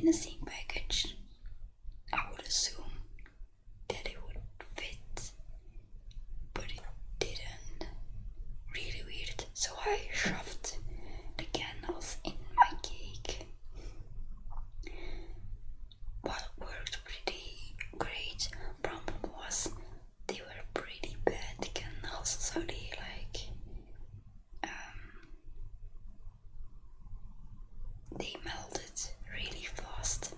in the same package, I would assume that it would fit, but it didn't. Really weird. So I shoved the candles in my cake. What worked pretty great. Problem was they were pretty bad candles, so they melted really fast.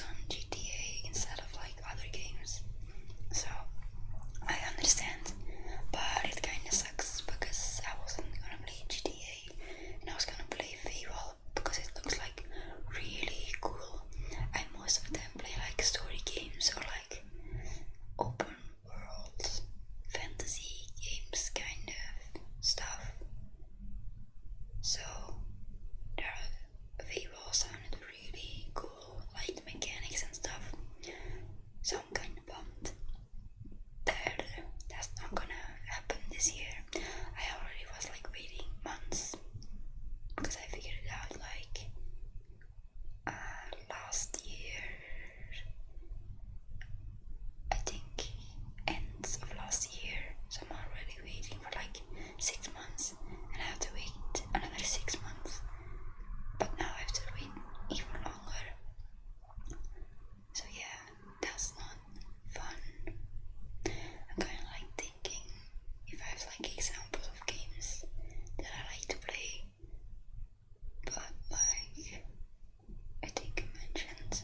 on GTA instead of like other games. So I understand, but it kinda sucks because I wasn't gonna play GTA and I was gonna play Fable because it looks like really cool. And most of them play like story games or like open world fantasy games kind of stuff. So Fable sounded really cool, like the mechanics and stuff. So I'm kinda bummed that that's not gonna happen this year. I already was like waiting months because I figured it out like last year. I think end of last year. So I'm already waiting for like 6 months and I have to wait another 6 months. But now I have to wait even longer. So yeah, that's not fun. I'm kind of like thinking if I have like examples of games that I like to play, but like I think I mentioned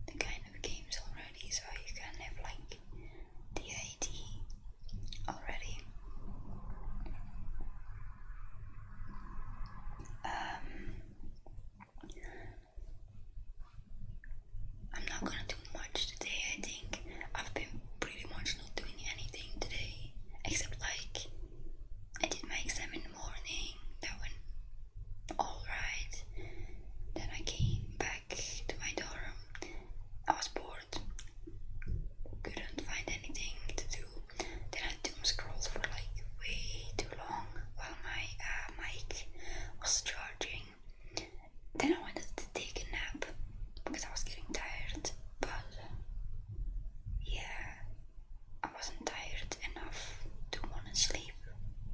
the kind of games already, so you can have like the idea already. I'm not gonna do much today. I think I've been pretty much not doing anything today, except like I did my exam in the morning. That went alright. Then I came back to my dorm. I was bored, couldn't find anything to do. Then I doom scrolled for like way too long while my mic was charging. Then I wanted to take a nap because I was getting tired, but yeah, I wasn't tired enough to want to sleep.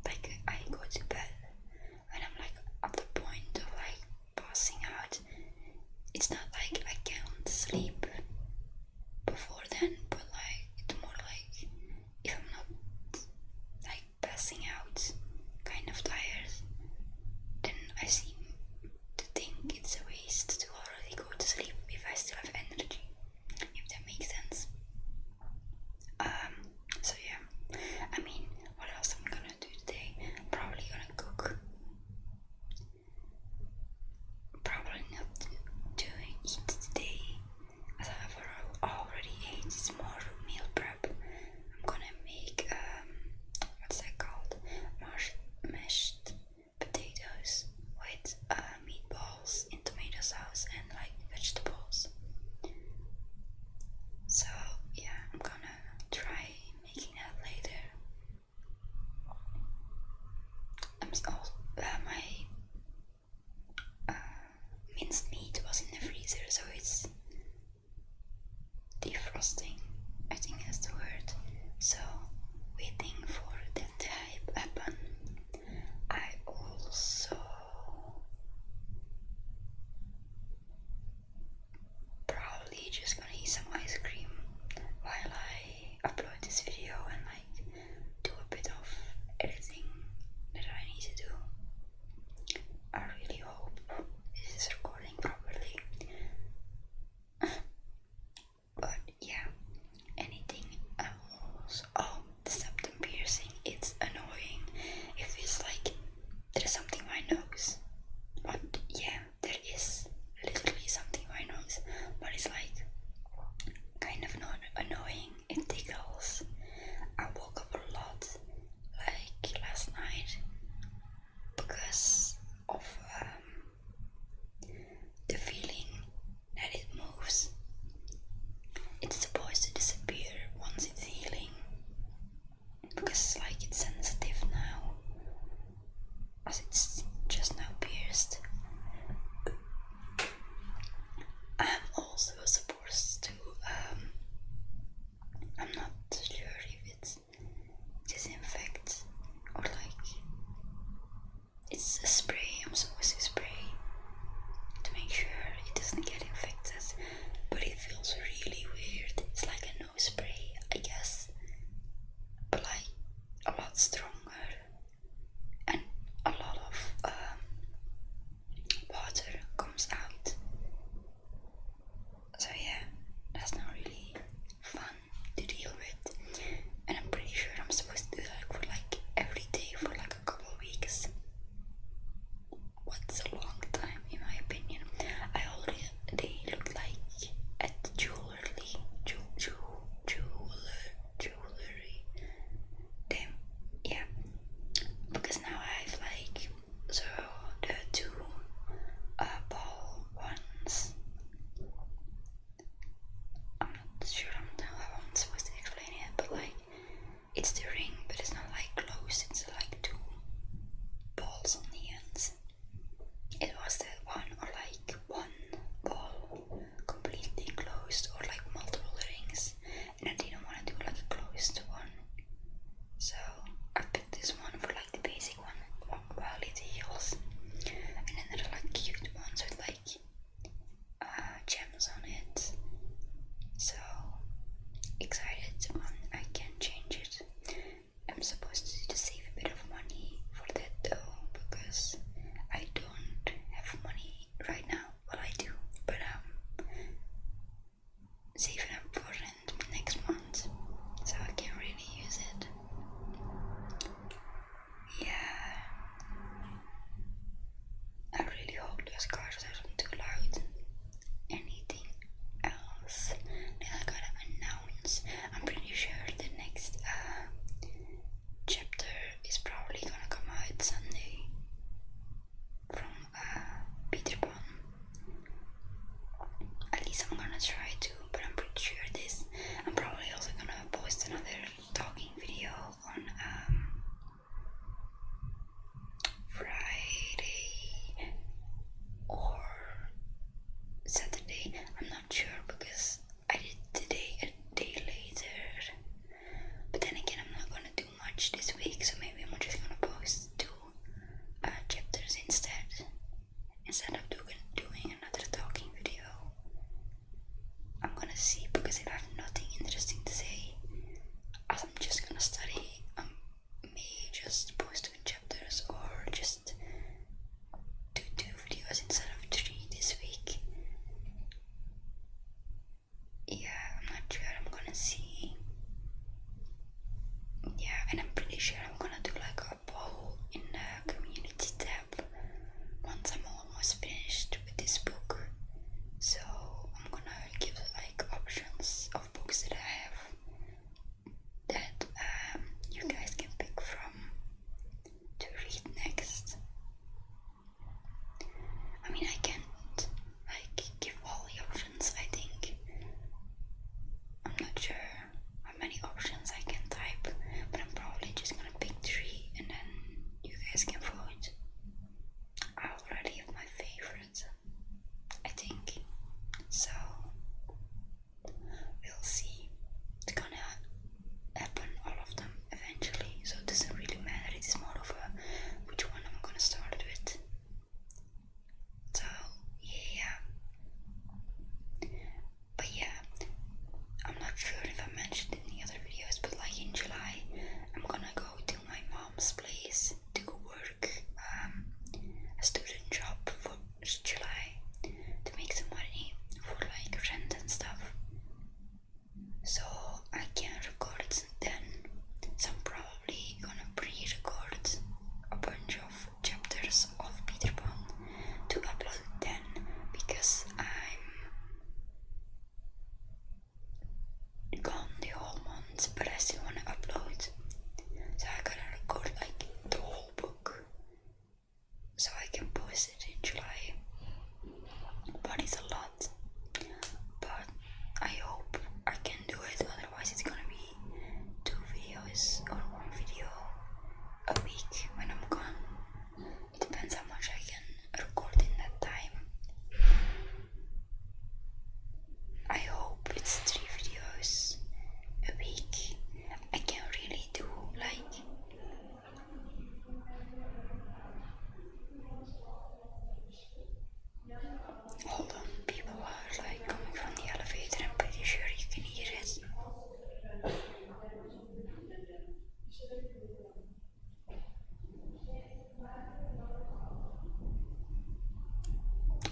Like I go to bed and I'm like at the point of like passing out. It's not like I can't sleep before then, but like it's more like if I'm not like passing out, kind of tired, then I seem to think it's a waste to already go to sleep if I still have energy, if that makes sense. So yeah, I mean, what else I'm gonna do today? Probably gonna cook. Probably not doing eat today, as I've already ate. It's more meal prep. I'm gonna make what's that called? Mashed potatoes with meatballs in tomato sauce and like vegetables. So yeah, I'm gonna try making that later. My minced meat was in the freezer, so it's defrosting. I think that's the word. So waiting for that to happen. I also probably just gonna eat some ice cream while I upload this video and like do a bit of editing that I need to do. I really hope this is recording properly. But yeah, because if I have nothing interesting to say, as I'm just gonna study, may just post 2 chapters or just do 2 videos instead of 3 this week. Yeah, I'm not sure. I'm gonna see. Yeah, and I'm pretty sure I'm gonna do like a poll in the community tab once I'm almost finished with this book. So I'm gonna give like options of books that I have that you guys can pick from to read next. I mean, I can't like give all the options, I think. I'm not sure how many options I can type, but I'm probably just gonna pick 3 and then you guys can vote. I already have my favorite, I think. So we'll see. It's gonna happen, all of them, eventually, so it doesn't really matter. It is more of a which one I'm gonna start with. So yeah. But yeah, I'm not sure if I mentioned in the other videos, but like in July I'm gonna go to my mom's place to work a student job for July to make some money for like rent and stuff. So I can record then. So I'm probably gonna pre-record a bunch of chapters of Peter Pan to upload then, because I'm gone the whole month, but I still wanna upload. So I gotta record like the whole book so I can post it in July. But it's a lot. But I hope I can do it, otherwise it's gonna be 2 videos or 1 video a week when I'm gone. It depends how much I can record in that time. I hope it's 3 videos a week. I can really do like hold on, people are like coming from the elevator. I'm pretty sure you can hear it.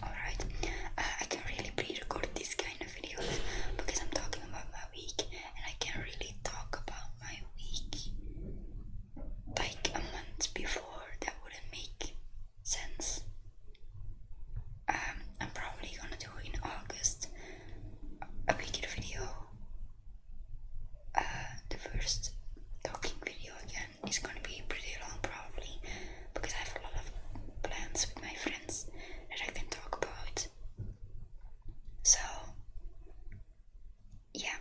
Alright, I can really pre-record this kind of videos because I'm talking about my week, and I can really talk about my week like a month before. That wouldn't make sense. I'm probably gonna do in August a weekend video. The first talking video again is gonna be pretty long probably, because I have a lot of plans with my friends that I can talk about. So yeah,